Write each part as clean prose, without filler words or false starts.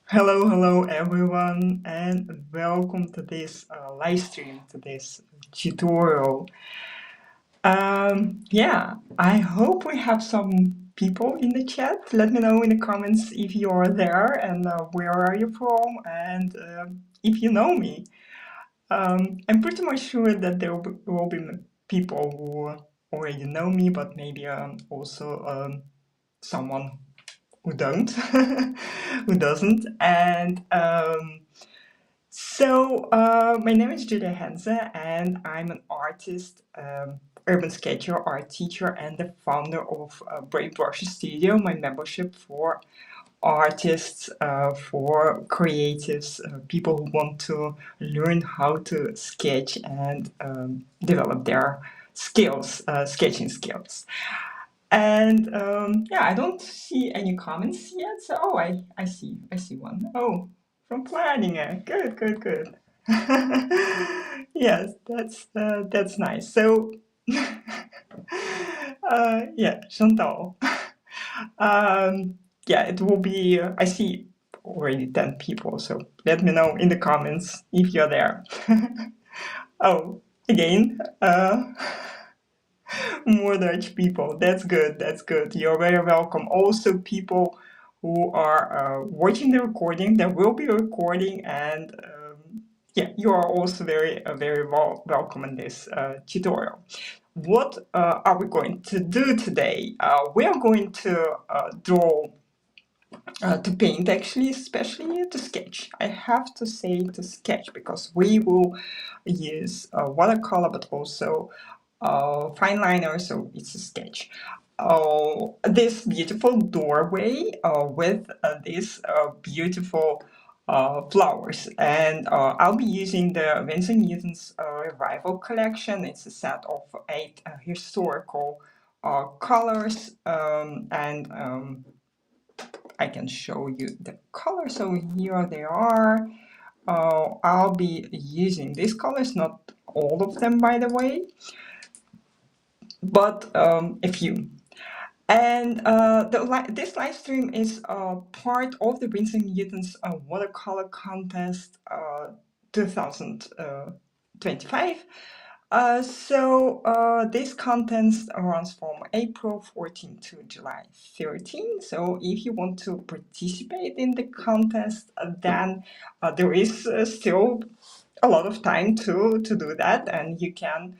Hello everyone, and welcome to this live stream, to this tutorial. I hope we have some people in the chat. Let me know in the comments if you are there and where are you from, and if you know me. I'm pretty much sure that there will be people who already know me, but maybe also someone who don't, who doesn't, and. My name is Julia Henze, and I'm an artist, urban sketcher, art teacher, and the founder of Brave Brush Studio, my membership for artists, for creatives, people who want to learn how to sketch and develop their skills, sketching skills. And I don't see any comments yet. So, I see one. Oh, from planning it. Good. Yes, that's nice. So, Chantal. It will be. I see already 10 people. So let me know in the comments if you're there. Oh, again. More Dutch people. That's good. That's good. You're very welcome. Also, people who are watching the recording, there will be a recording, and you are also very welcome in this tutorial. What are we going to do today? We are going to draw. To paint, actually, especially to sketch. I have to say to sketch because we will use watercolor, but also fineliner, so it's a sketch. This beautiful doorway with these beautiful flowers, and I'll be using the Winsor Newton's Revival collection. It's a set of 8 historical colors, and I can show you the colors. So here they are. I'll be using these colors, not all of them, by the way, but a few. And this live stream is part of the Winsor Newton's Watercolor Contest 2025. This contest runs from April 14 to July 13. So if you want to participate in the contest, then there is still a lot of time to do that, and you can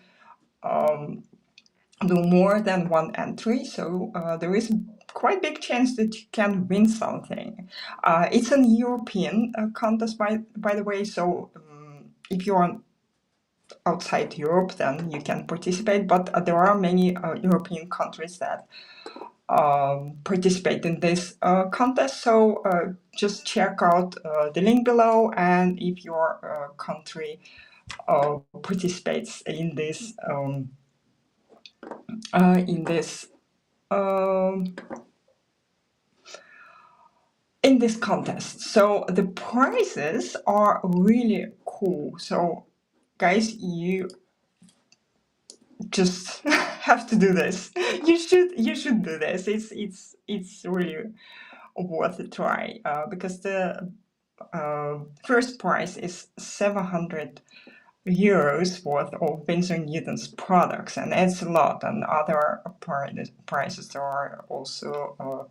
do more than one entry. So there is quite big chance that you can win something. It's an European contest, by the way. So if you're outside Europe, then you can participate. But there are many European countries that participate in this contest. So just check out the link below, and if your country participates in this in this contest. So the prizes are really cool. So guys, you just have to do this. You should do this. It's really worth a try because the first prize is 700 euros worth of Winsor Newton's products, and it's a lot. And other prizes are also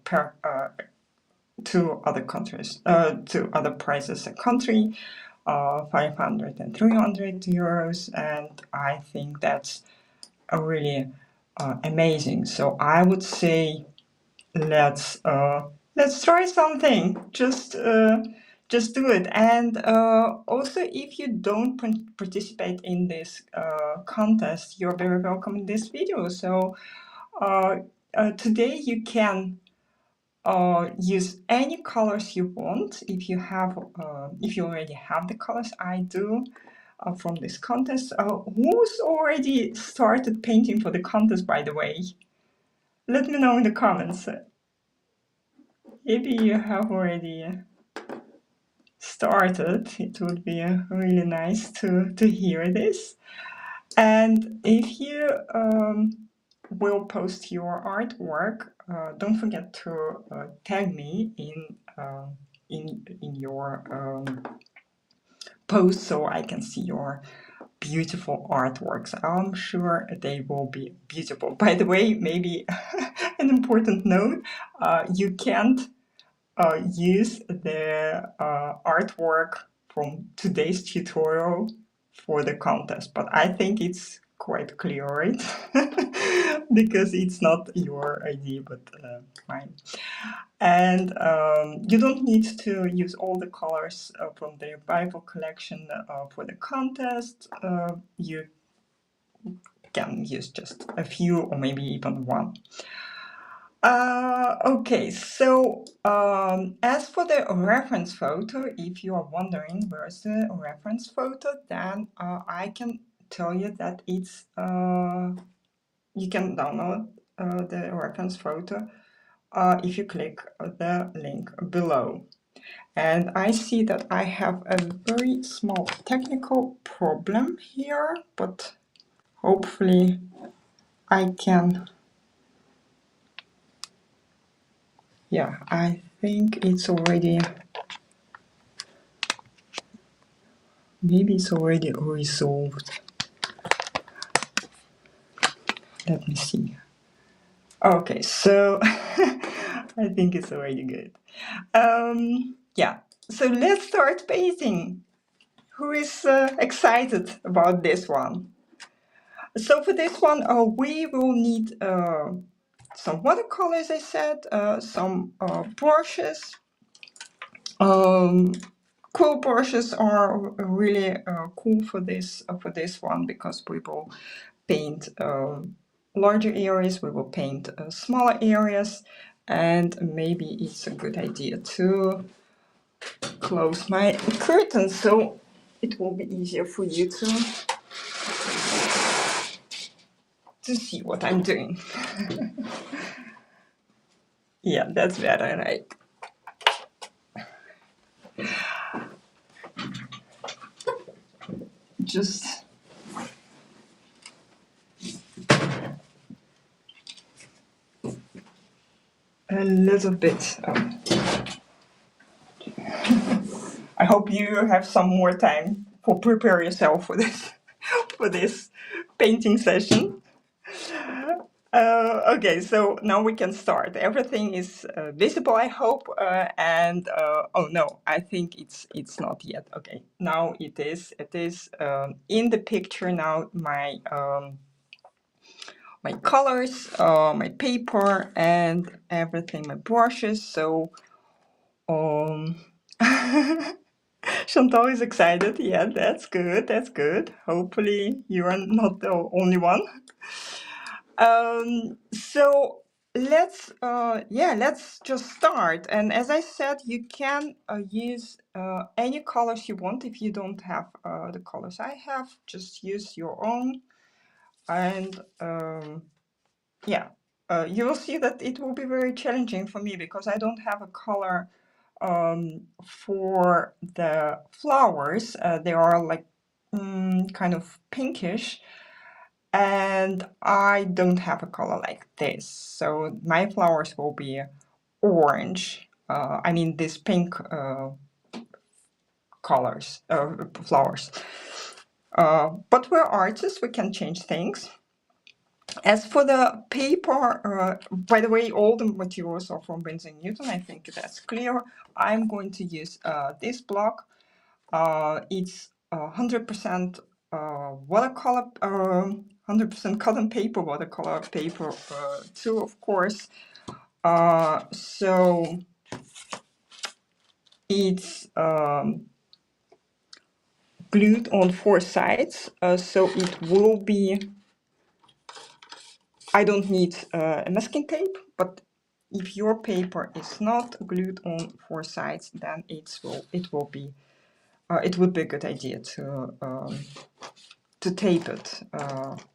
to other countries, to other prizes a country, 500 and 300 euros, and I think that's really amazing. So I would say let's try something. Just do it. And also, if you don't participate in this contest, you're very welcome in this video. So today you can use any colors you want. If you already have the colors, I do. From this contest. Who's already started painting for the contest, by the way? Let me know in the comments. Maybe you have already started. It would be really nice to hear this. And if you will post your artwork, don't forget to tag me in in your post so I can see your beautiful artworks. I'm sure they will be beautiful. By the way, maybe an important note, you can't use the artwork from today's tutorial for the contest, but I think it's quite clear, right? Because it's not your idea, but mine. And you don't need to use all the colors from the Bible collection for the contest. You can use just a few or maybe even one. Okay, so as for the reference photo, if you are wondering where's the reference photo, then I can tell you that it's you can download the reference photo if you click the link below. And I see that I have a very small technical problem here, but hopefully I can. Yeah, I think it's already, maybe it's already resolved. Let me see. Okay, so I think it's already good. Yeah, so let's start painting. Who is excited about this one? So for this one, we will need some watercolors, I said, some brushes. Quill brushes are really cool for this one because we will paint larger areas, we will paint smaller areas, and maybe it's a good idea to close my curtains so it will be easier for you to see what I'm doing. Yeah, that's better, right? Just a little bit. I hope you have some more time for prepare yourself for this for this painting session. Okay, so now we can start. Everything is visible, I hope. And oh no, I think it's not yet. Okay, now it is. It is in the picture now. My colors, my paper, and everything. My brushes. So um. Chantal is excited. Yeah, that's good. That's good. Hopefully, you are not the only one. So let's just start. And as I said, you can use any colors you want. If you don't have the colors I have, just use your own. And yeah, you will see that it will be very challenging for me because I don't have a color for the flowers. They are like kind of pinkish. And I don't have a color like this, so my flowers will be orange. I mean these pink colors, flowers. But we're artists, we can change things. As for the paper, by the way, all the materials are from Winsor Newton, I think that's clear. I'm going to use this block. It's 100% watercolor, 100% cotton paper, watercolor paper too, of course. So it's glued on 4 sides, so it will be. I don't need a masking tape, but if your paper is not glued on 4 sides, then it will be. It would be a good idea to tape it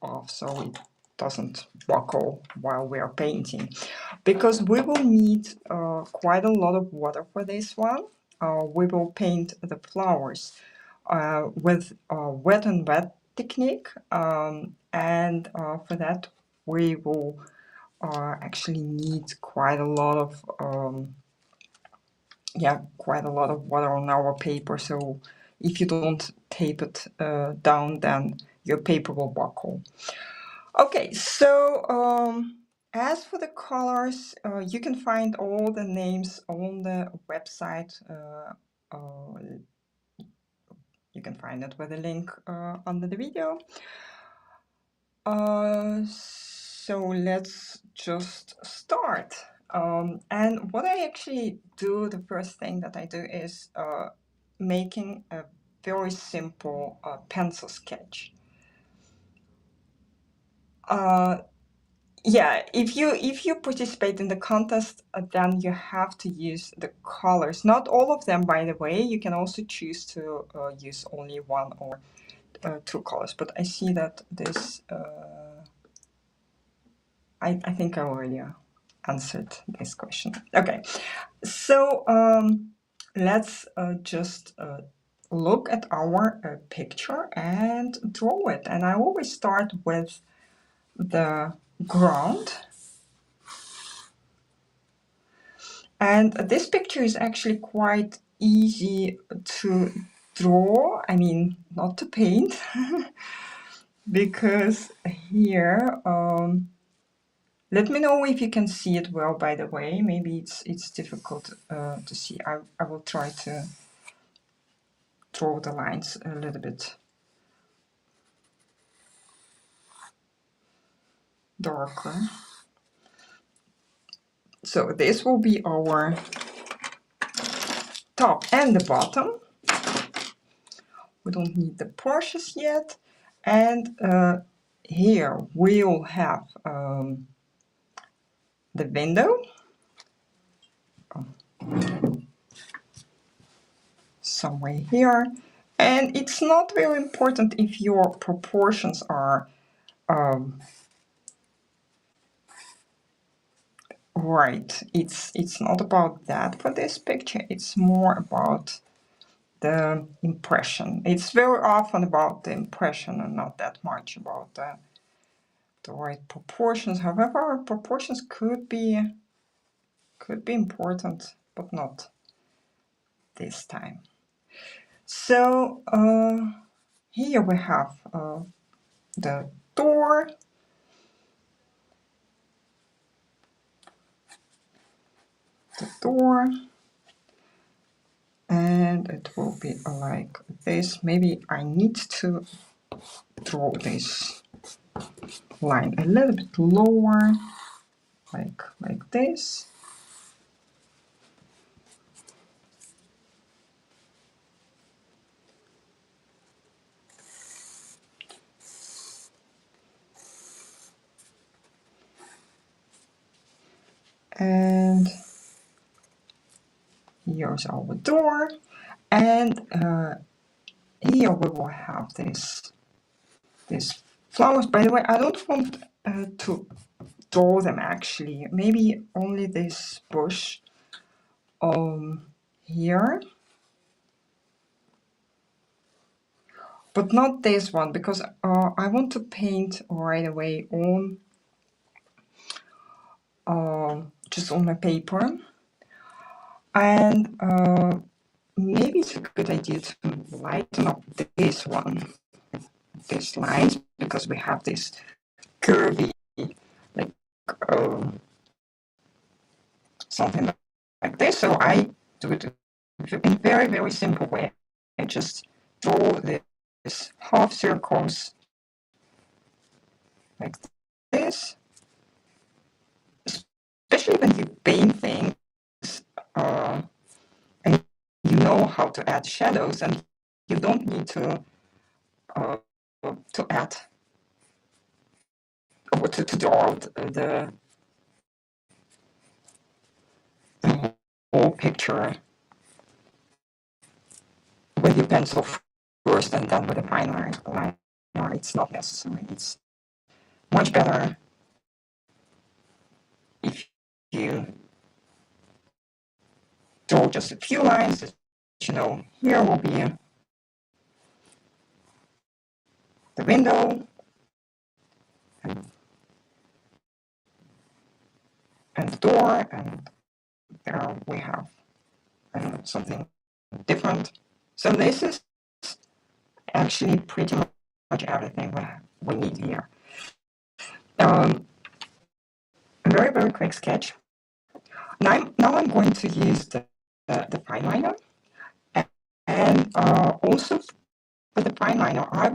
off so it doesn't buckle while we are painting, because we will need quite a lot of water for this one. We will paint the flowers with wet and wet technique, and for that we will actually need quite a lot of yeah, quite a lot of water on our paper, so if you don't tape it down, then your paper will buckle. Okay, so as for the colors, you can find all the names on the website. You can find it with a link under the video. So let's just start. And what I actually do, the first thing that I do is making a very simple pencil sketch. Yeah, if you participate in the contest, then you have to use the colors. Not all of them, by the way. You can also choose to use only one or two colors. But I see that this. I think I already answered this question. Okay, so let's just look at our picture and draw it. And I always start with the ground. And this picture is actually quite easy to draw. I mean, not to paint, because here, let me know if you can see it well, by the way. Maybe it's difficult to see. I will try to draw the lines a little bit darker. So this will be our top and the bottom. We don't need the brushes yet. And here we'll have the window. Somewhere here. And it's not very important if your proportions are right. It's not about that for this picture. It's more about the impression. It's very often about the impression and not that much about the right proportions. However, proportions could be important, but not this time. So here we have the door. And it will be like this. Maybe I need to draw this line a little bit lower, like this. And here's our door. And here we will have this flowers. By the way, I don't want to draw them actually. Maybe only this bush here. But not this one, because I want to paint right away on just on my paper. And maybe it's a good idea to lighten up this one, these lines, because we have this curvy, like something like this. So I do it in a very, very simple way. I just draw this half circles like this. Especially when you paint things, and you know how to add shadows, and you don't need to add or to draw out the whole picture with your pencil first and then with a fineliner. It's not necessary. It's much better if you draw just a few lines. You know, here will be the window, and the door, and there we have something different. So this is actually pretty much everything we need here. A very, very quick sketch. Now I'm going to use the fineliner, and also for the fineliner, I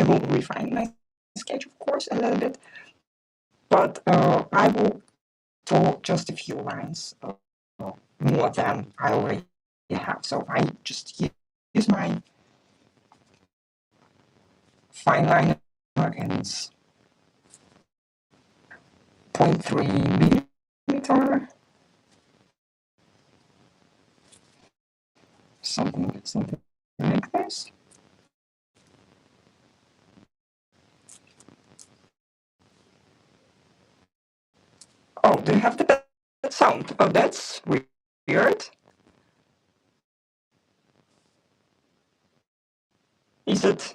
will refine my sketch, of course, a little bit, but I will draw just a few lines more than I already have. So I just use my fineliner, and it's 0.3 millimeter, something like this. Oh, do you have the bad sound? Oh, that's weird. Is it?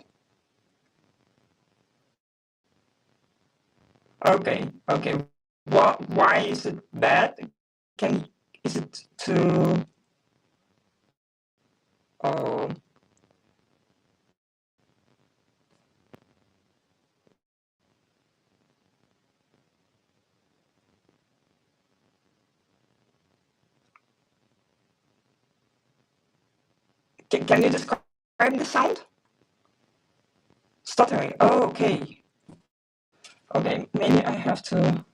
Okay, okay. Why is it bad? Is it too? Uh, can you describe the sound? Stuttering. Oh, okay. Okay, maybe I have to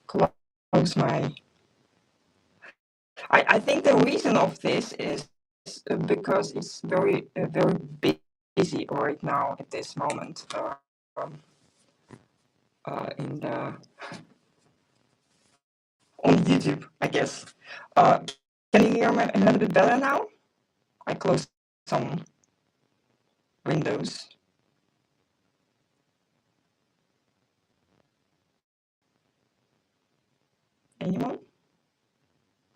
close my. I think the reason of this is because it's very busy right now at this moment in the on YouTube, I guess. Can you hear me a little bit better now? I closed some windows. Anyone?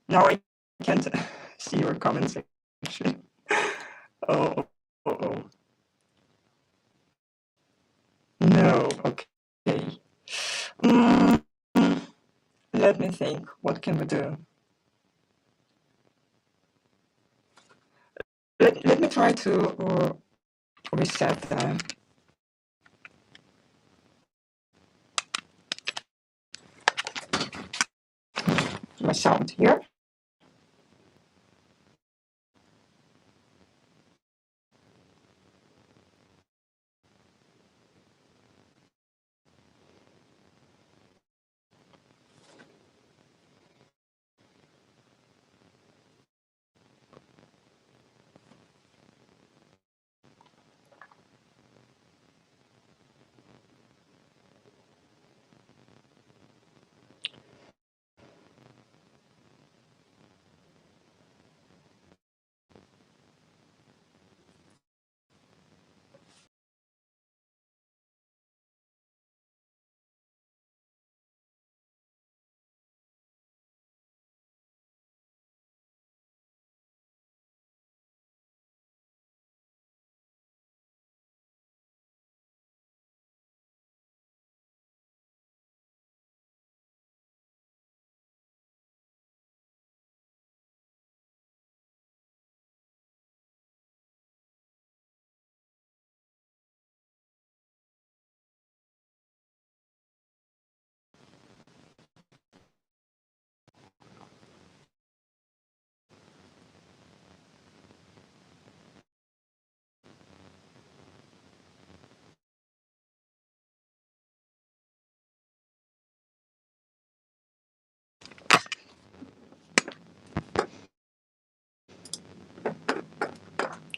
Now I can't see your comment section. Oh, oh, oh. No, okay. Mm, let me think. What can we do? Let me try to reset my sound here.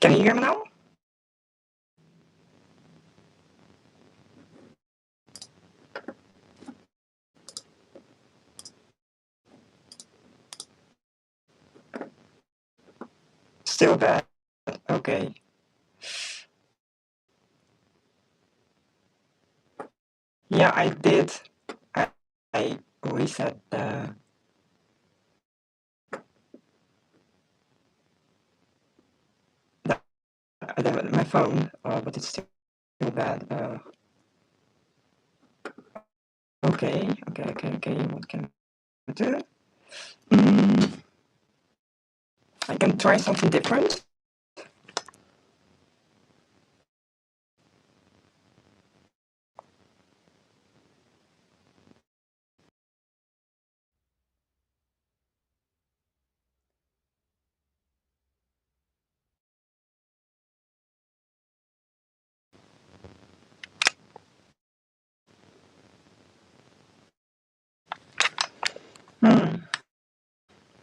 Can you hear me now? Still bad. Okay. Yeah, I did. I reset my phone, but it's still bad. Oh, Okay. What can I do? I can try something different.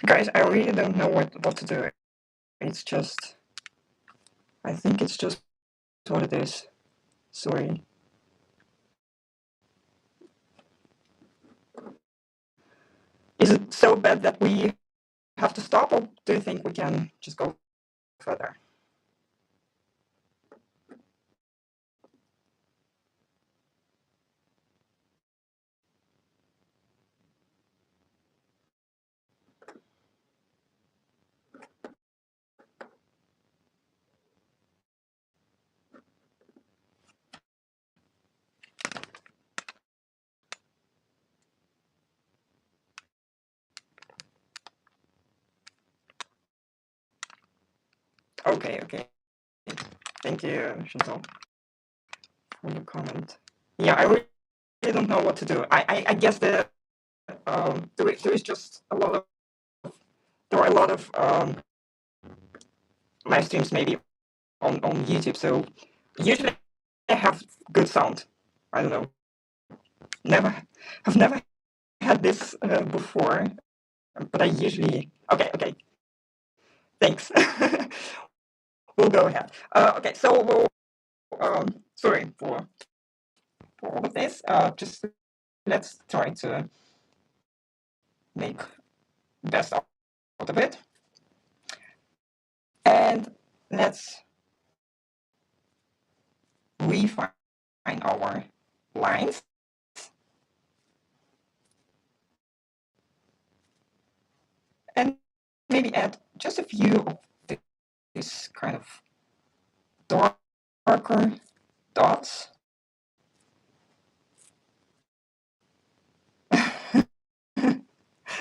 Guys, I really don't know what to do. It's just, I think it's just what it is. Sorry. Is it so bad that we have to stop, or do you think we can just go further? Okay. Thank you, Chantal, for your comment. Yeah, I really don't know what to do. I guess there is just a lot of, there are a lot of live streams maybe on YouTube, so usually I have good sound. I don't know. I've never had this before, but I usually, okay, thanks. We'll go ahead. Okay, so we'll, sorry for all of this. Just let's try to make best out of it, and let's refine our lines. And maybe add just a few of this kind of darker dots.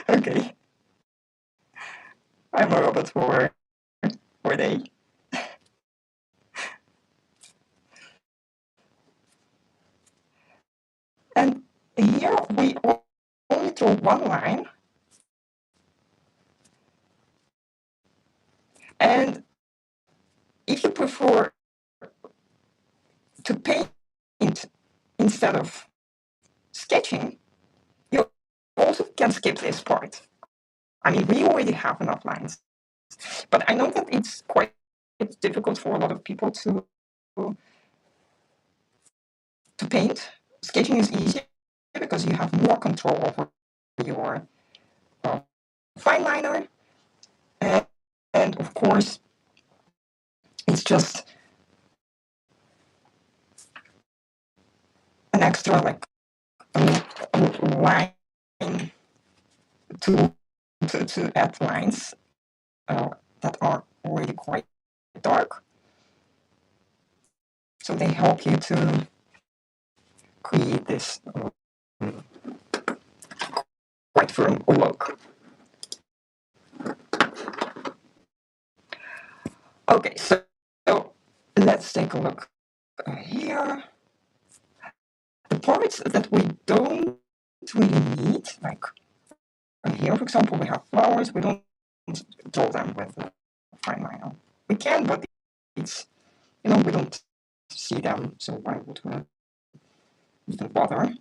Okay, I'm a robot for a day. And here we only draw one line. And if you prefer to paint instead of sketching, you also can skip this part. I mean, we already have enough lines, but I know that it's quite difficult for a lot of people to paint. Sketching is easier because you have more control over your fineliner, and of course, it's just an extra like line to add lines that are already quite dark. So they help you to create this quite firm look. Okay, so let's take a look here. The parts that we don't really need, like here, for example, we have flowers. We don't draw them with fineliner. We can, but it's, we don't see them, so why would we even bother?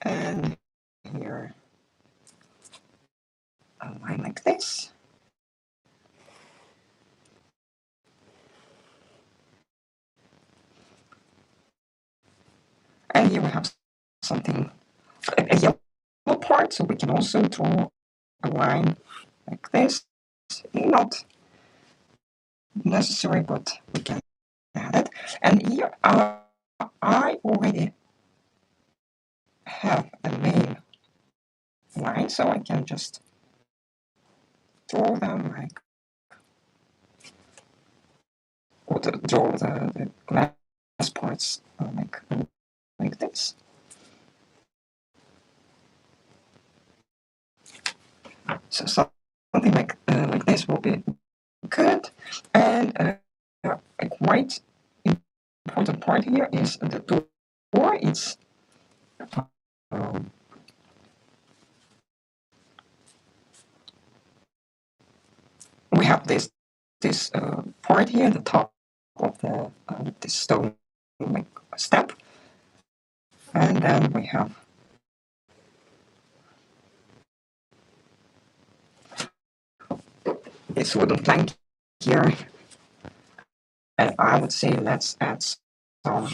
And here, a line like this. And here we have something, a yellow part, so we can also draw a line like this. Not necessary, but we can add it. And here I already have a main line, so I can just draw them like, or draw the glass parts like this. So something like this will be good. And a quite important part here is the door. It's we have this part here, the top of the this stone like step, and then we have this wooden plank here, and I would say let's add some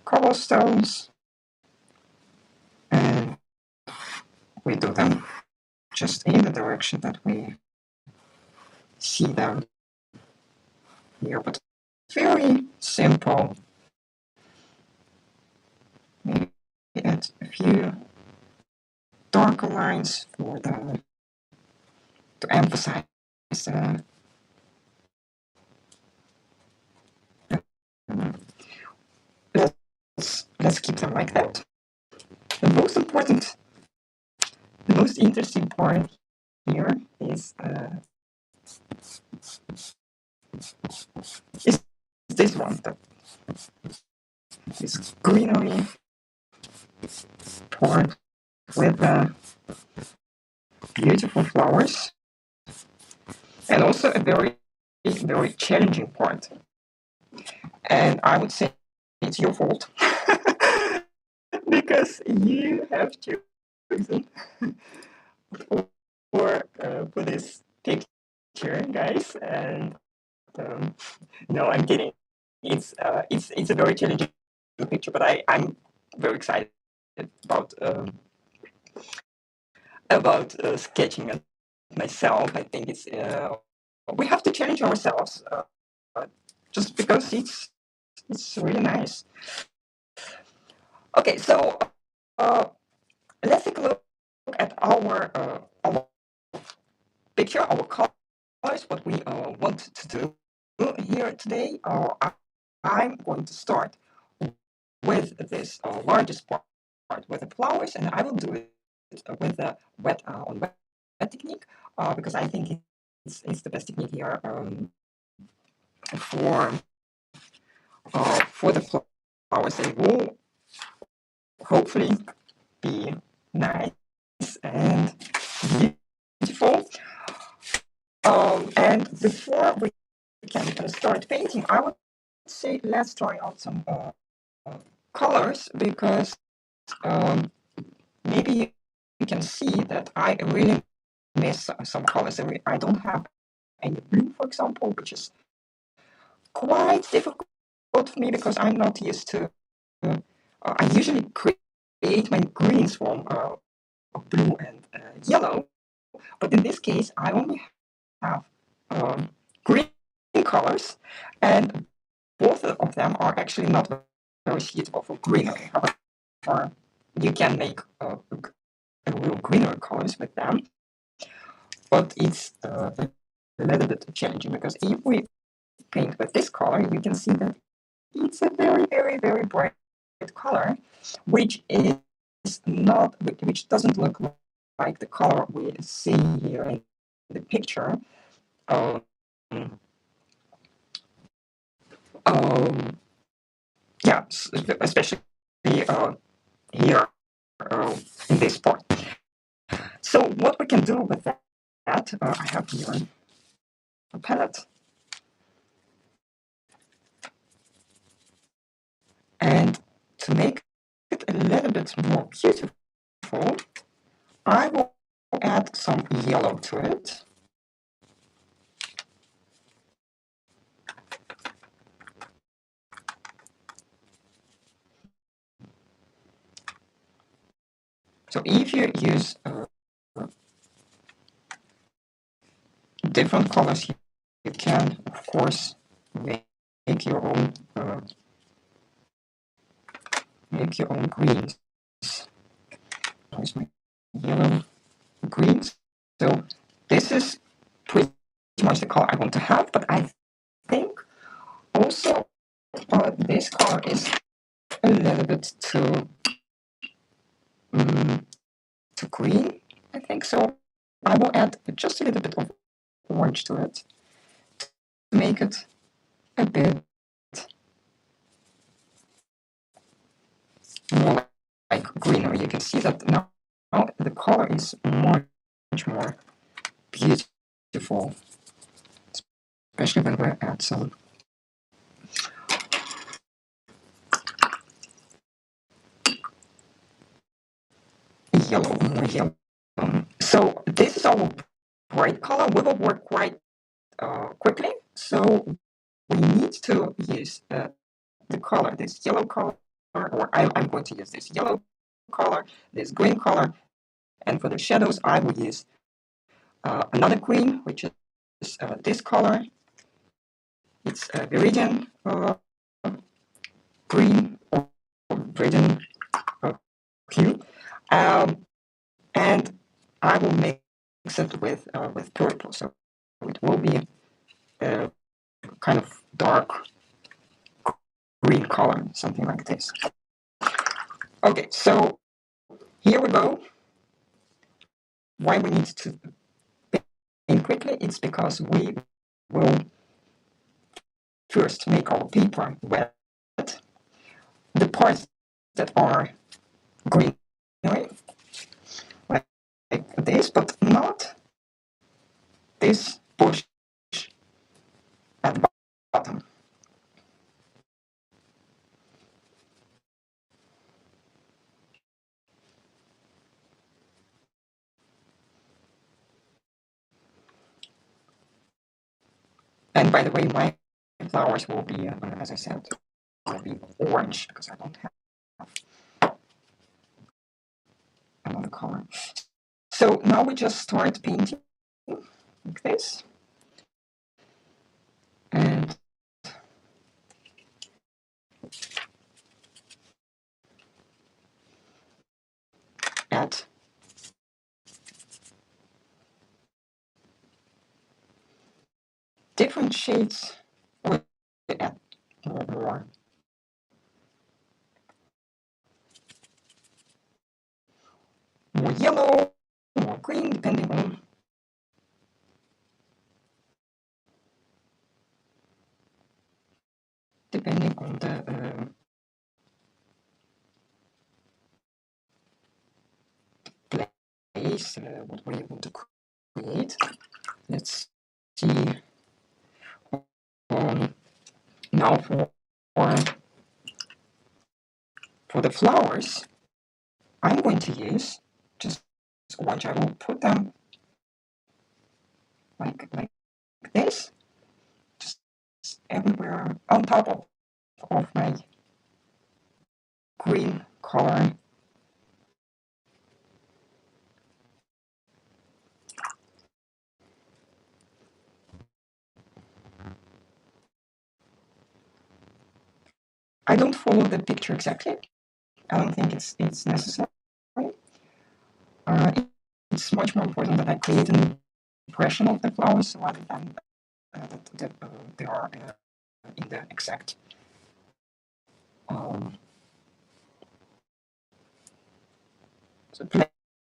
cobblestones, and we do them just in the direction that we see them here, but very simple. Maybe add a few darker lines for the to emphasize let's keep them like that. The most important, the most interesting part here is this one, this greenery part with beautiful flowers, and also a very challenging part. And I would say it's your fault because you have chosen for this picture, guys. And no, I'm kidding. It's a very challenging picture, but I'm very excited about sketching it myself. I think it's we have to challenge ourselves just because it's really nice. Okay, so let's take a look at our picture, our colors, what we want to do here today. I'm going to start with this largest part with the flowers, and I will do it with the wet on wet technique because I think it's the best technique here for the flowers. They will hopefully be nice and beautiful. And before we can start painting, I would say let's try out some colors because maybe you can see that I really miss some colors. I don't have any blue, for example, which is quite difficult for me because I'm not used to. I usually create my greens from blue and yellow, but in this case, I only have green colors, and both of them are actually not very suitable for greenery. However, you can make real greenery colors with them, but it's a little bit challenging because if we paint with this color, you can see that it's a very bright color, which is not, which doesn't look like the color we see here in the picture. Um, yeah, especially here in this part. So what we can do with that, I have here a palette, and to make it a little bit more beautiful, I will add some yellow to it. So if you use different colors, you can, of course, make your own greens. Here's my yellow greens. So this is pretty much the color I want to have, but I think also this color is a little bit too green, I think. So I will add just a little bit of orange to it to make it a bit more like greenery. You can see that now the color is much more beautiful, especially when we add some more yellow. So this is our bright color. We will work quite quickly. So we need to use the color, this yellow color, or I'm going to use this yellow color, this green color, and for the shadows, I will use another green, which is this color. It's a viridian green or viridian hue, and I will mix it with purple, so it will be a kind of dark green color, something like this. Okay, so here we go. Why we need to paint quickly? It's because we will first make our paper wet. The parts that are green, like this, but not this bush at the bottom. And by the way, my flowers will be, as I said, will be orange because I don't have another color. So now we just start painting like this. And add different shades. We add more yellow, more green, depending on the place, what we want to create. Let's see. Now for the flowers, I'm going to use just orange. I will put them like this, just everywhere on top of my green color. I don't follow the picture exactly. I don't think it's necessary. It's much more important that I create an impression of the flowers rather than that they are in the exact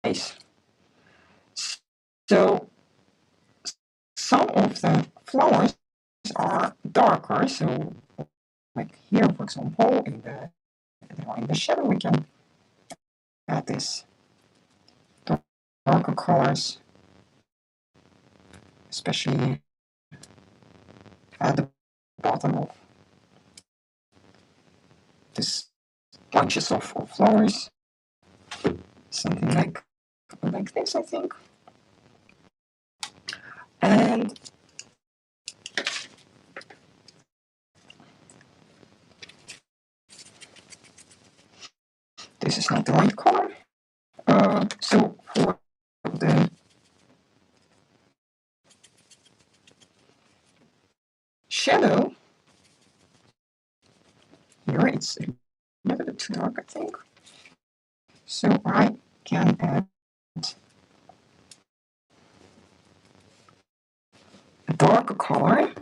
place. So some of the flowers are darker. So like here, for example, in the shadow, we can add this darker colors, especially at the bottom of this bunches of flowers, something like this, I think. And this is not the right color. So for the shadow, here it's a little bit too dark, I think. So I can add a darker color.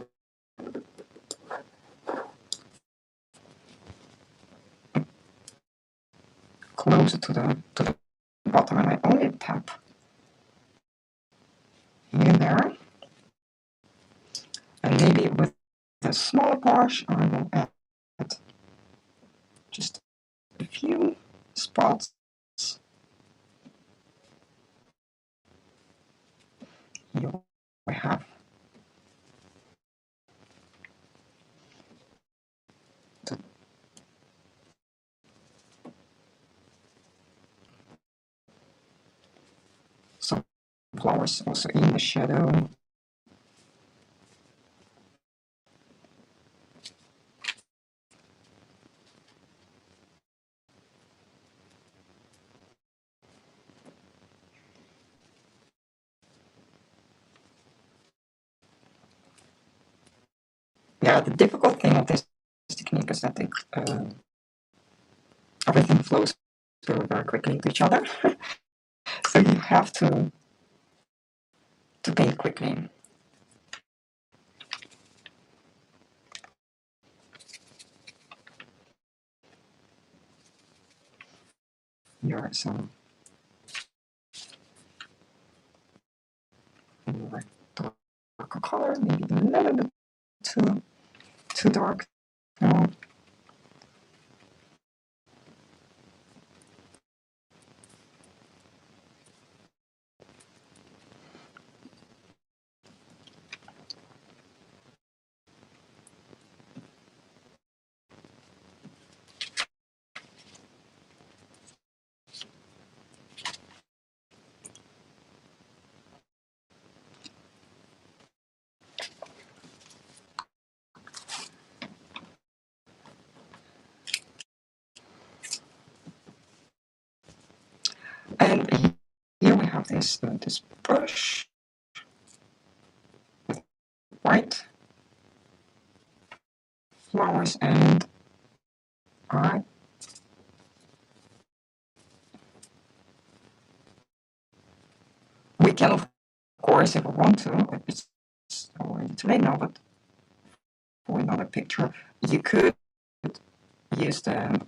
Closer to the bottom, and I only tap here and there. And maybe with a smaller brush, I will add just a few spots. Here we have some flowers also in the shadow. Yeah, the difficult thing of this technique is that everything flows very, very quickly into each other. So you have to paint quickly. Here are some darker color, maybe a little bit too dark. No. And here we have this brush with white flowers, and we can, of course, if we want to, it's already too late now, but for another picture, you could use the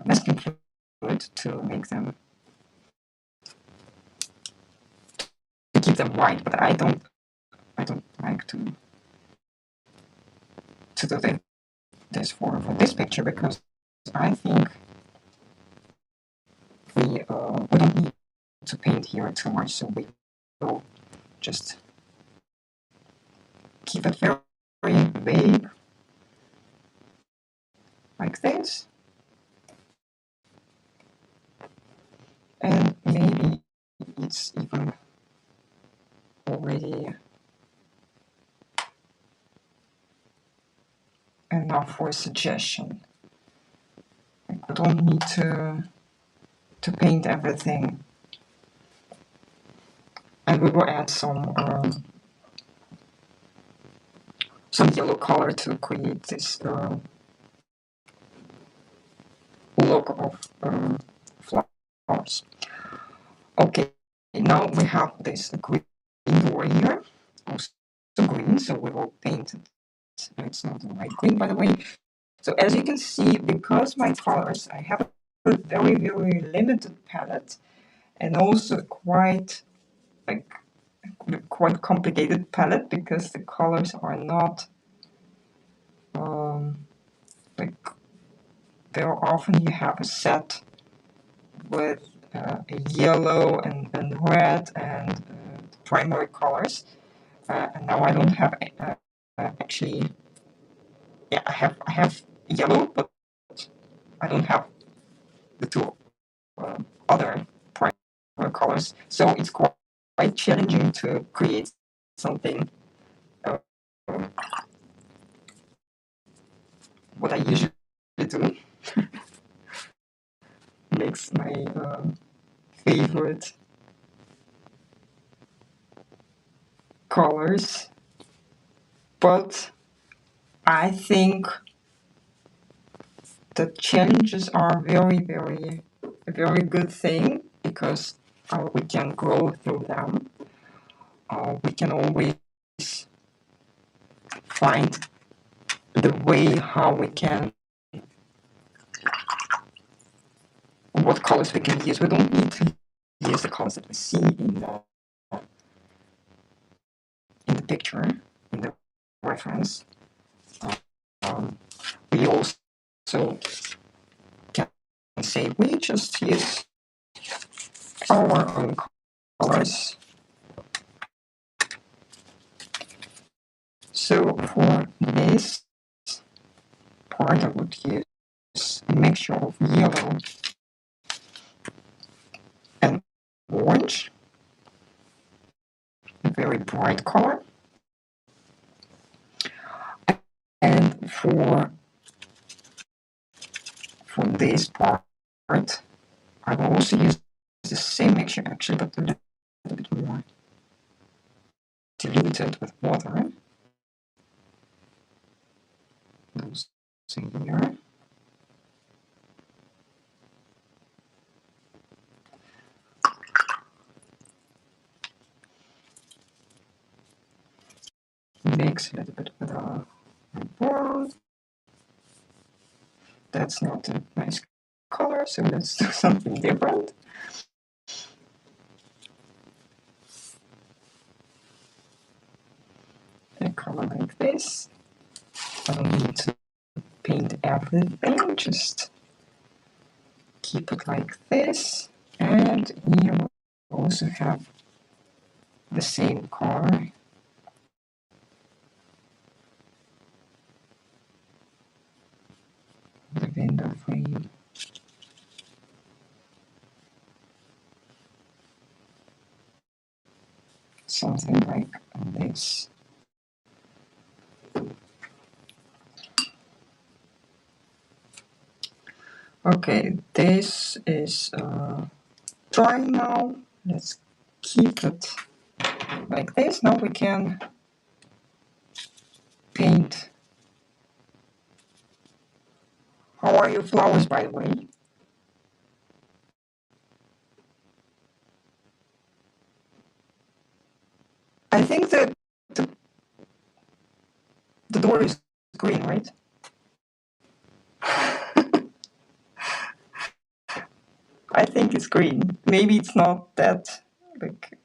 masking fluid to make them, to keep them white, but I don't like to do this for this picture, because I think we don't need to paint here too much, so we will just keep it very vague like this, and maybe it's even already enough for a suggestion. Like, we don't need to paint everything, and we will add some yellow color to create this look of flowers. Okay, now we have this green door here, also green, so we will paint it. It's not the right green, by the way. So as you can see, because my colors, I have a very, very limited palette, and also quite complicated palette, because the colors are not like, very often you have a set with a yellow and red and primary colors, and now I don't have actually. Yeah, I have yellow, but I don't have the two other primary colors, so it's quite challenging to create something. Uh, what I usually do, maybe acrylics, my favorite colors, but I think the challenges are a very good thing, because we can grow through them. We can always find the way how we can, what colors we can use. We don't need to use the colors that we see in the picture, in the reference. We also can say we just use our own colors. So for this part, I would use a mixture of yellow and orange, a very bright color. And for this part, I will also use the same mixture actually, but a little bit more diluted with water. Those here. Mix a little bit with a brown. That's not a nice color, so let's do something different. A color like this. I don't need to paint everything, just keep it like this. And here we also have the same color. The window frame. Something like this. Okay, this is dry now. Let's keep it like this. Now we can paint. How are your flowers, by the way? I think that the door is green, right? I think it's green. Maybe it's not that, like,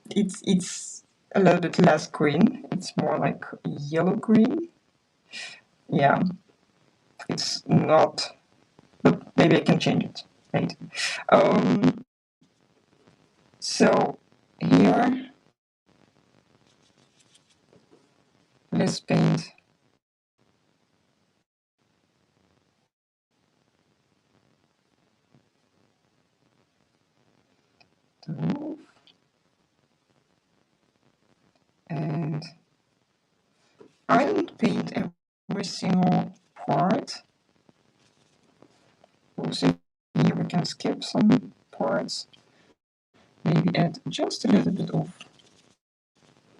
it's a little bit less green. It's more like yellow green. Yeah, it's not, but maybe I can change it later. So here, let's paint the roof. And I don't paint every single part. Also, here we can skip some parts. Maybe add just a little bit of,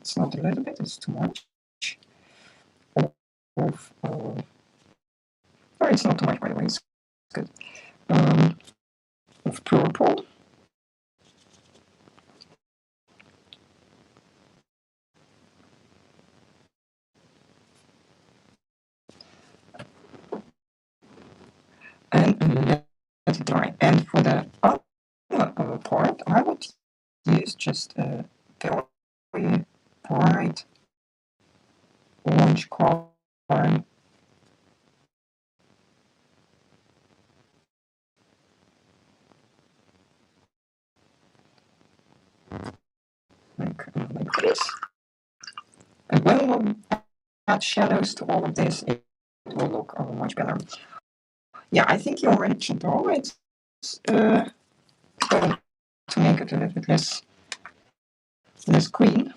it's not a little bit, it's too much. Oh, it's not too much, by the way, it's good. Of purple. And let it dry. And for the other part, I would use just a very bright orange color. Like this. And when we add shadows to all of this, it will look much better. Yeah, I think you already can draw it. Going to make it a little bit less green.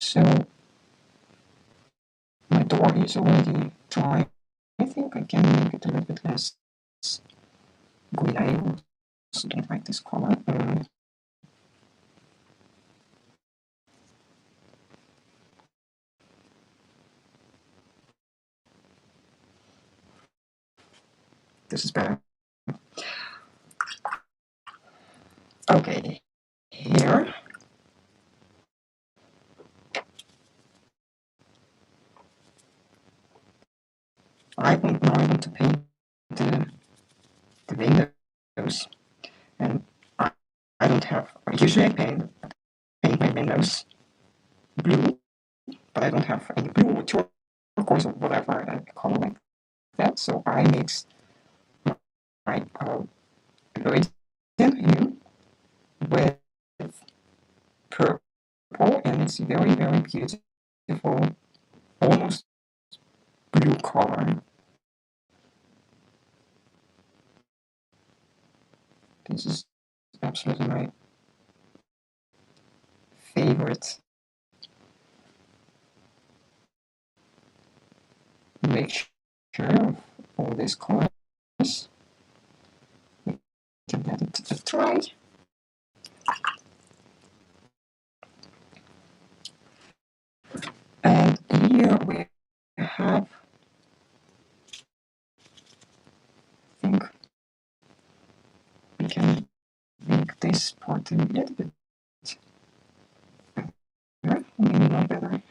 So my door is already dry. I think I can make it a little bit less green. I also don't like this color. This is better. Okay, here. I want to paint the windows, and I don't have. Usually I paint my windows blue, but I don't have any blue or turquoise or whatever color like that. So I mix my Lloyd hue with purple, and it's very beautiful, almost blue color. This is absolutely my favorite mixture of all these colors. We can get it to try. And here we have, I think we can make this part a little bit better, maybe not better,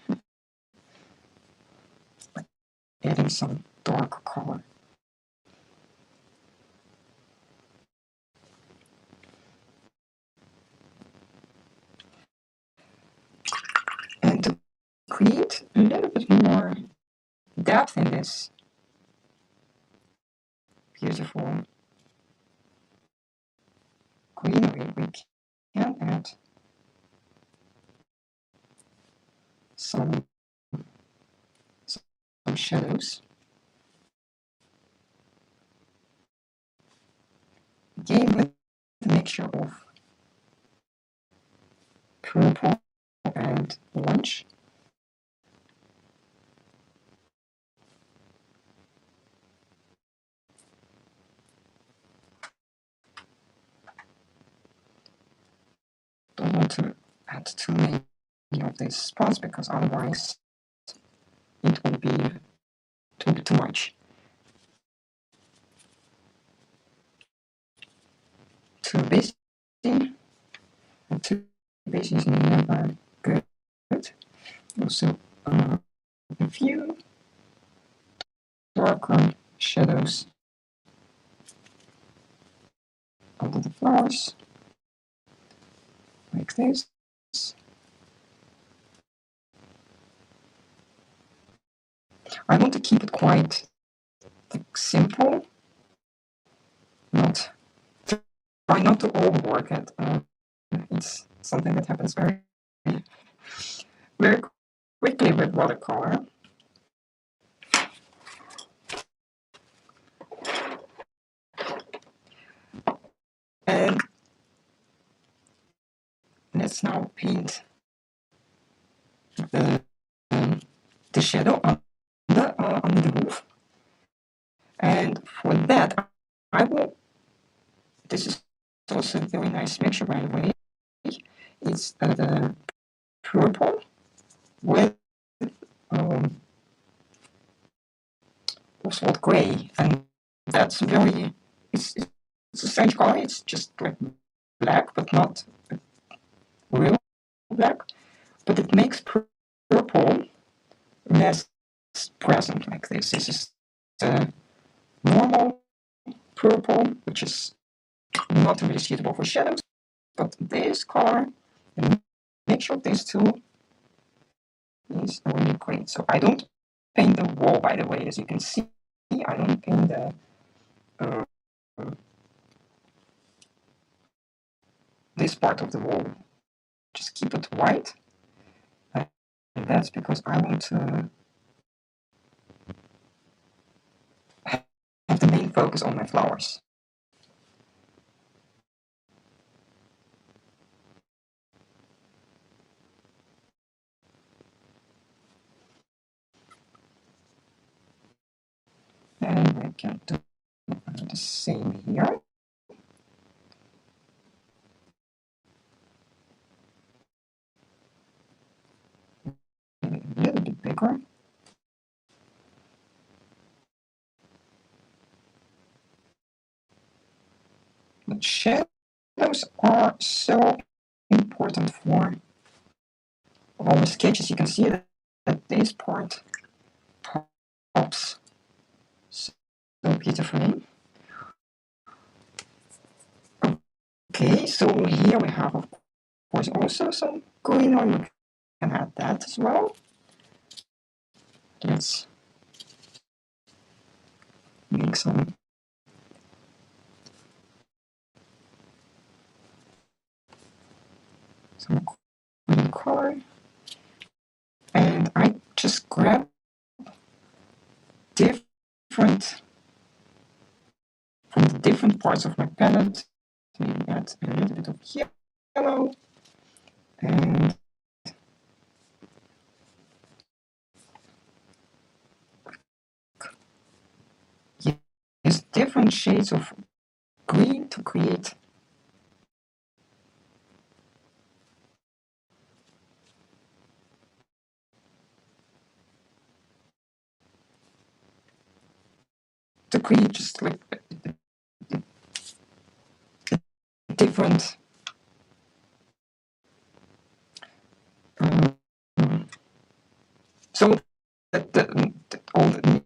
adding some dark color. And to create a little bit more depth in this beautiful greenery, we can add some shadows. Again, with a mixture of purple and orange. Don't want to add too many of these spots because otherwise it will be too much. Too busy, and too busy is never good. Also, a few darker shadows under the flowers, like this. I want to keep it quite simple, not try not to overwork it. It's something that happens very quickly with watercolor. And let's now paint the shadow under the roof. And for that, I will. This is also a very nice mixture, by the way. It's the purple with salt gray, and that's very. It's a strange color. It's just like black, but not real black. But it makes purple less present like this. This is the normal purple, which is not really suitable for shadows, but this color, the mixture of these two is really great. So I don't paint the wall, by the way, as you can see. I don't paint the this part of the wall. Just keep it white, and that's because I want to have the main focus on my flowers. And I can do the same here. But shadows are so important for all the sketches. You can see that this part pops so beautifully. Okay, so here we have, of course, also some green on. You can add that as well. Let's make some green color. And I just grab different from the different parts of my palette. Maybe add a little bit of yellow and use different shades of green to create just like different so that all the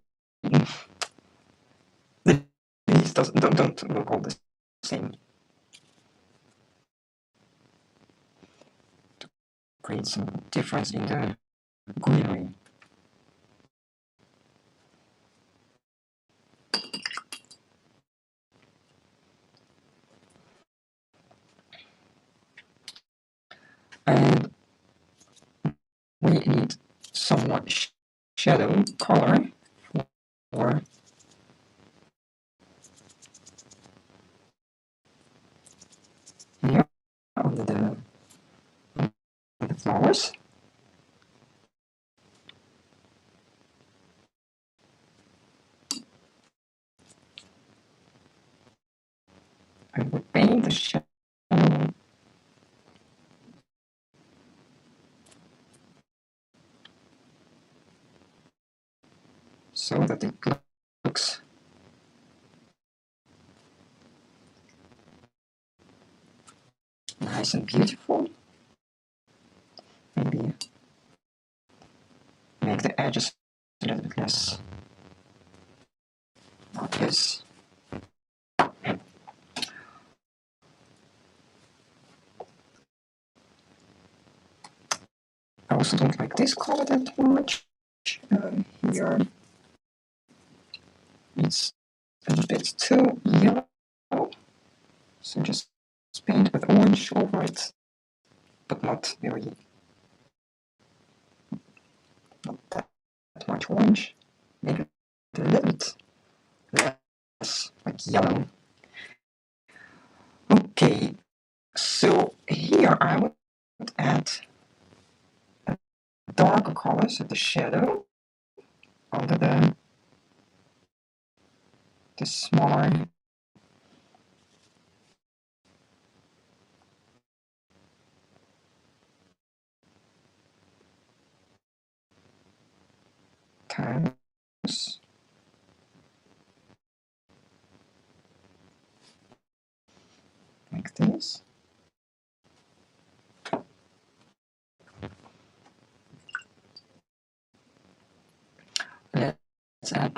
these don't look all the same. To create some difference in the greenery. And we need some more shadow color for here under the flowers. I will paint the shadow so that it looks nice and beautiful. Maybe make the edges a little bit less obvious. I also don't like this color that much. Here it's a bit too yellow, so just paint with orange over it, but not that much orange. Make it a little bit less like yellow. Okay, so here I would add a darker color, so the shadow under the smaller times. Like this. Let's add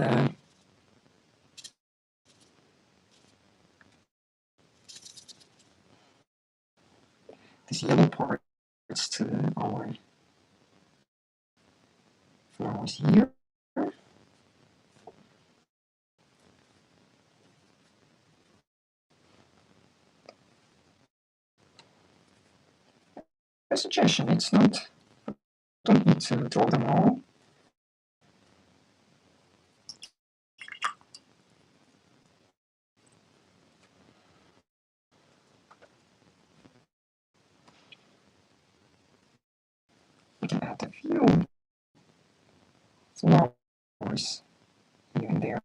this yellow parts to our flowers here. A suggestion, it's not, don't need to draw them all. We can add a few flowers here and there.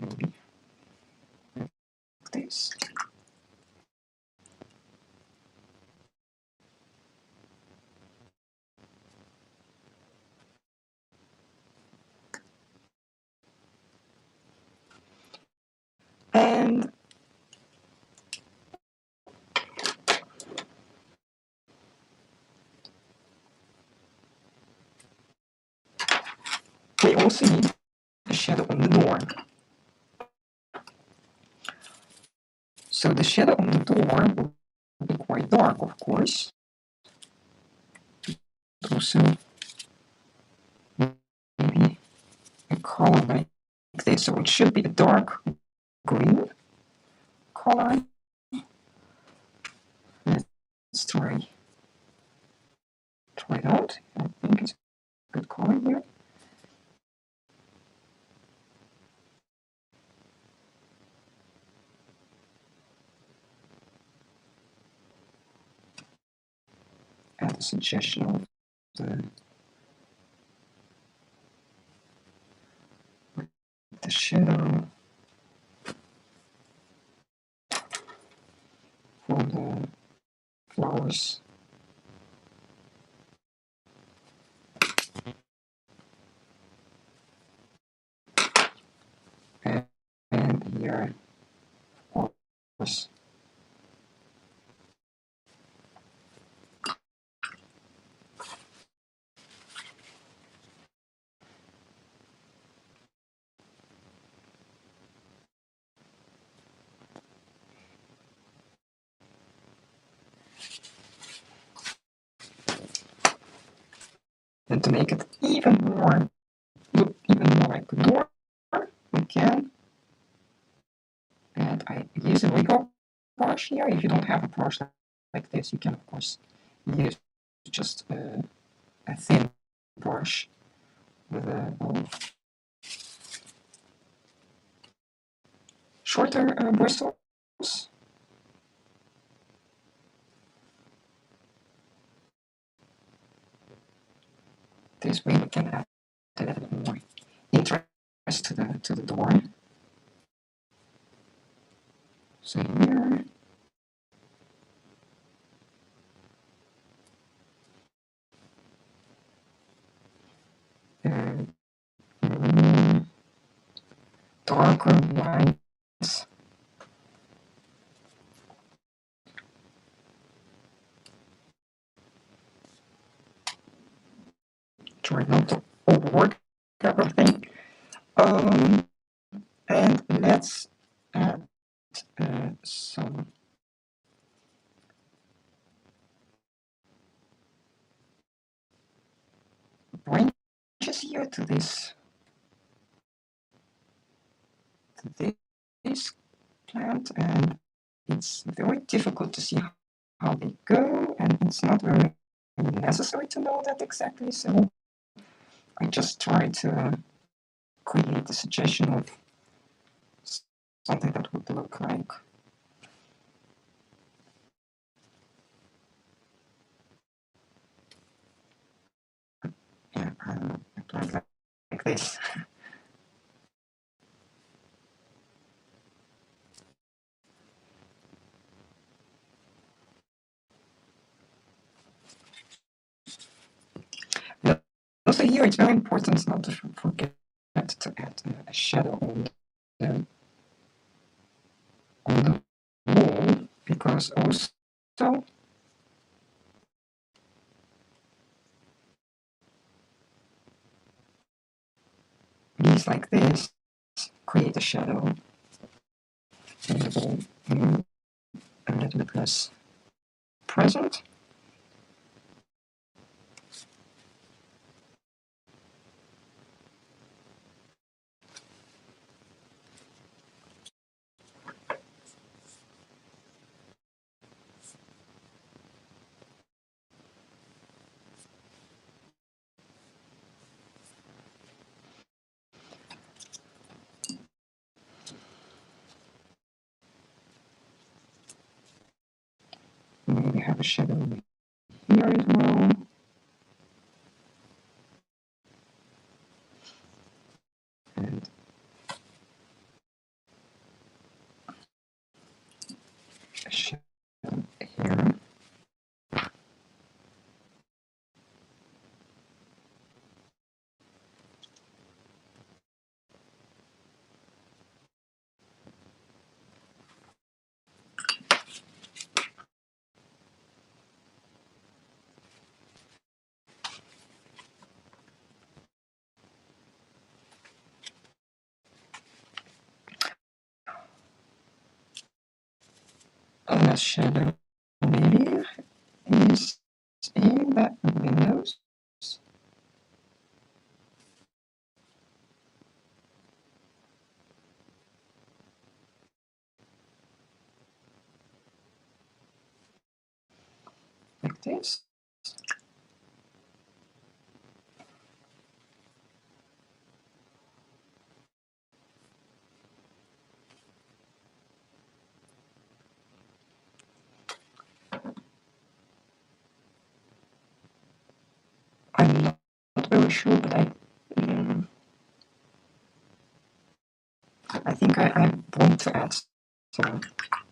Maybe like this. And we also need a shadow on the door. So the shadow on the door will be quite dark, of course. Also, maybe a color like this. So it should be a dark green color. Let's try it out. I think it's a good color here. And a suggestion of the shadow for the flowers. And here, of course, and to make it even more, look even more like a door, we can, and I use a wiggle brush here. If you don't have a brush like this, you can of course use just a thin brush with a shorter bristles. This way we can add a little bit more interest to the door. So here, darker whites. Try not to overwork everything. And let's add some branches here to this plant, and it's very difficult to see how they go, and it's not very necessary to know that exactly. So I just try to create a suggestion of something that would look like a plant like this. Also here it's very important not to forget to add a shadow on the wall, because also these like this create a shadow in the wall, a little bit less present. We have a shadow here as well. And a shadow here. a shadow maybe is in the windows. Like this. I'm not very sure, but I think I want to add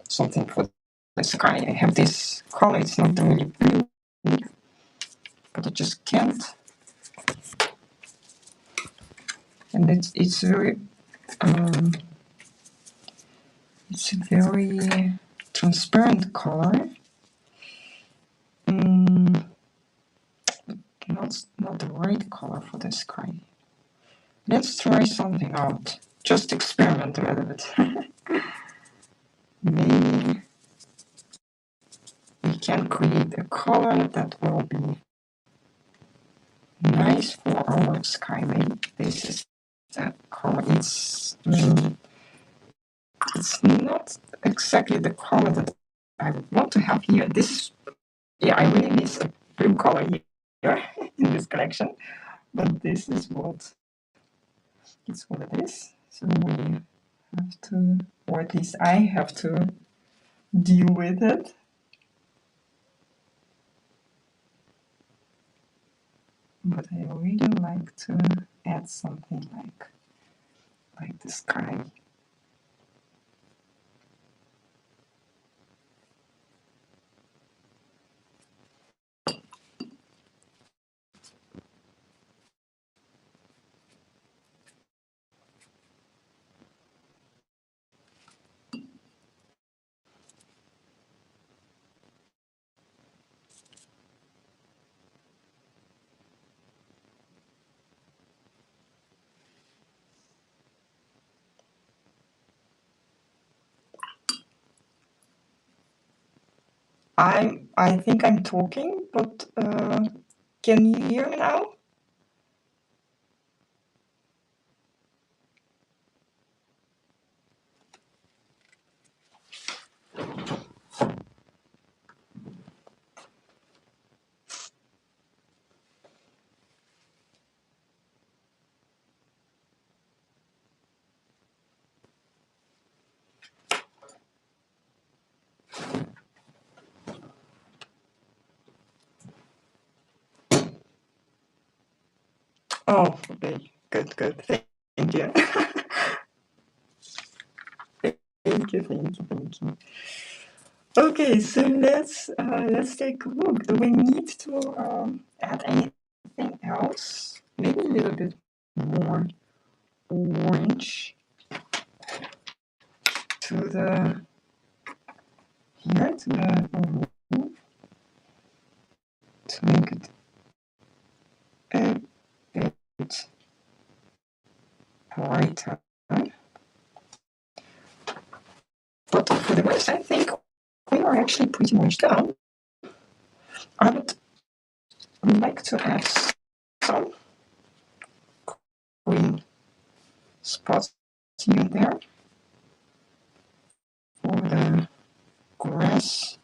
something for the sky. I have this color, it's not really blue, but I just can't. And it's very it's a very transparent color. Not the right color for the sky. Let's try something out. Just experiment a little bit. Maybe we can create a color that will be nice for our sky. Maybe this is that color. It's not exactly the color that I would want to have here. This, yeah, I really miss a blue color here in this collection, but this is what it is. So we have to, or at least I have to deal with it. But I really like to add something like the sky. I think I'm talking, but can you hear me now? Oh, okay, good. Thank you. Thank you. Okay, so let's take a look. Do we need to add anything else? Maybe a little bit more orange to the here to the to make it a bit brighter. But for the rest, I think we are actually pretty much done. I would like to add some green spots here and there for the grass.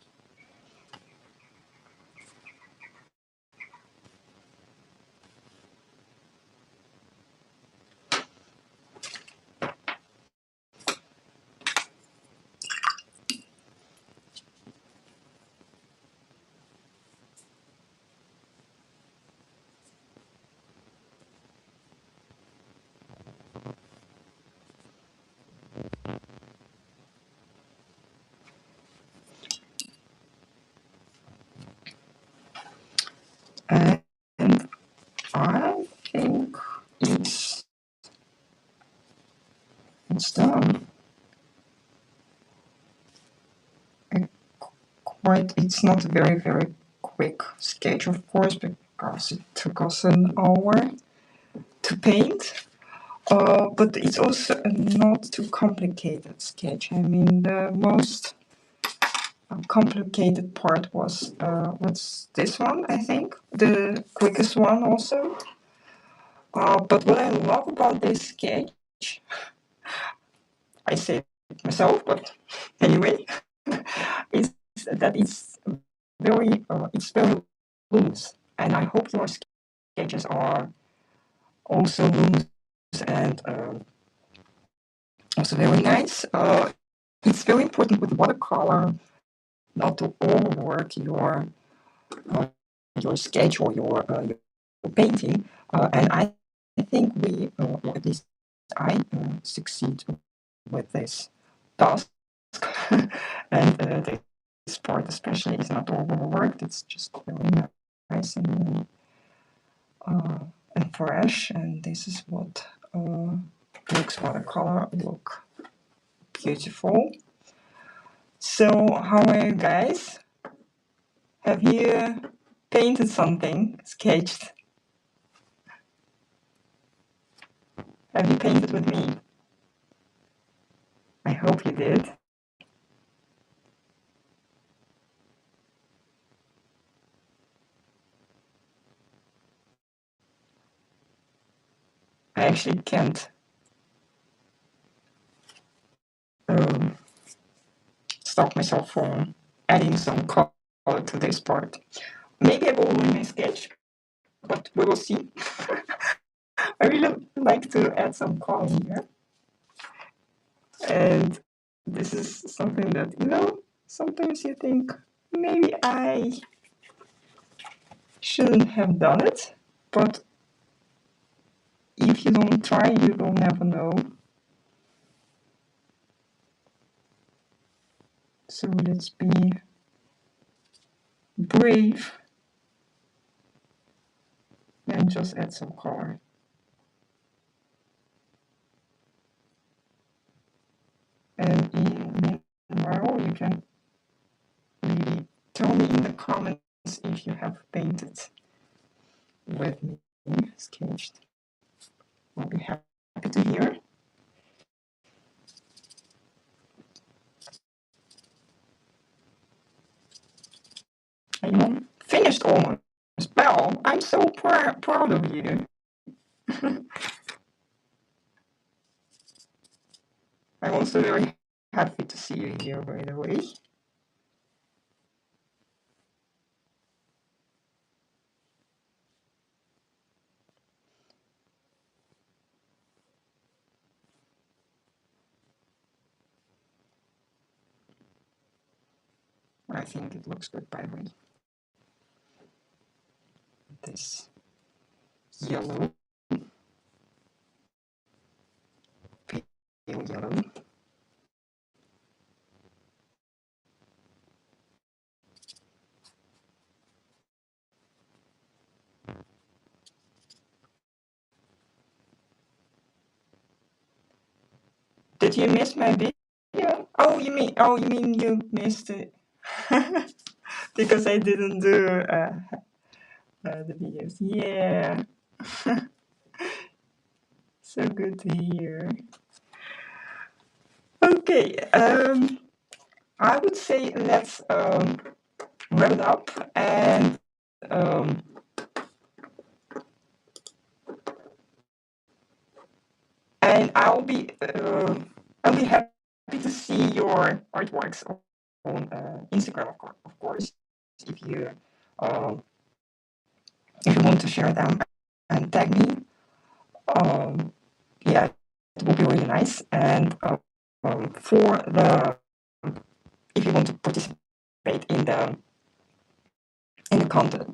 And I think it's done. It's not a very quick sketch, of course, because it took us an hour to paint. But it's also a not too complicated sketch. I mean, the most complicated part was what's this one, I think, the quickest one also. But what I love about this sketch, I say it myself, but anyway, is that it's very loose, and I hope your sketches are also loose and also very nice. It's very important with watercolor not to overwork your sketch or your painting, and I think we, or at least I, succeed with this task. And this part especially is not overworked. It's just very nice and fresh. And this is what makes watercolor look beautiful. So, how are you guys? Have you painted something, sketched? Have you painted with me? I hope you did. I actually can't um, stop myself from adding some color to this part. Maybe I will ruin my sketch, but we will see. I really like to add some color here. And this is something that, sometimes you think, maybe I shouldn't have done it, but if you don't try, you will never know. So let's be brave and just add some color. And meanwhile, you can really tell me in the comments if you have painted with me, sketched. I'll be happy to hear. I'm finished almost. Well, I'm so proud of you. I'm also very happy to see you here, by the way. I think it looks good, by the way. This yellow, pale yellow. Did you miss my video? Oh, you mean you missed it because I didn't do the videos. Yeah, so good to hear. Okay, I would say let's wrap it up, and I'll be happy to see your artworks on Instagram, of course, if you want to share them and tag me. Yeah, it will be really nice. And for the if you want to participate in the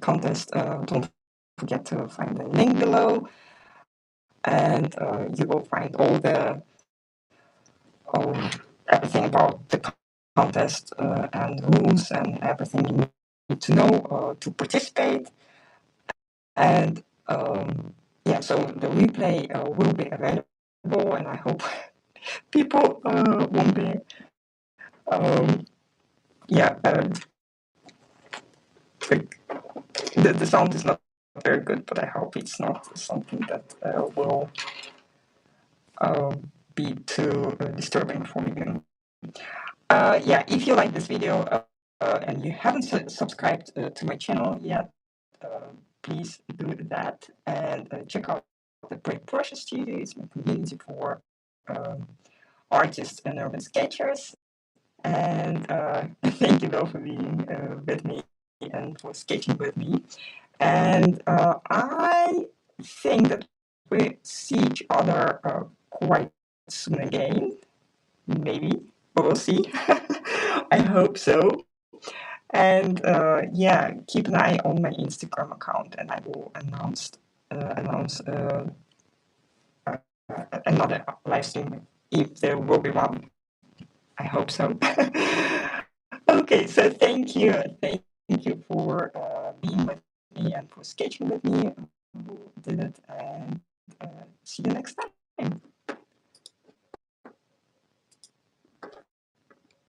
contest, don't forget to find the link below, and you will find all the everything about the contest and rules and everything you need to know to participate. And yeah, so the replay will be available, and I hope people won't be yeah, like the sound is not very good, but I hope it's not something that will be too disturbing for you. Yeah, if you like this video, and you haven't subscribed to my channel yet, please do that and check out the Break Pressure Studio. It's my community for artists and urban sketchers. And thank you though for being with me and for sketching with me. And I think that we see each other quite soon again. Maybe. But we'll see. I hope so. And yeah, keep an eye on my Instagram account, and I will announce another live stream if there will be one. I hope so. Okay, so thank you for being with me and for sketching with me.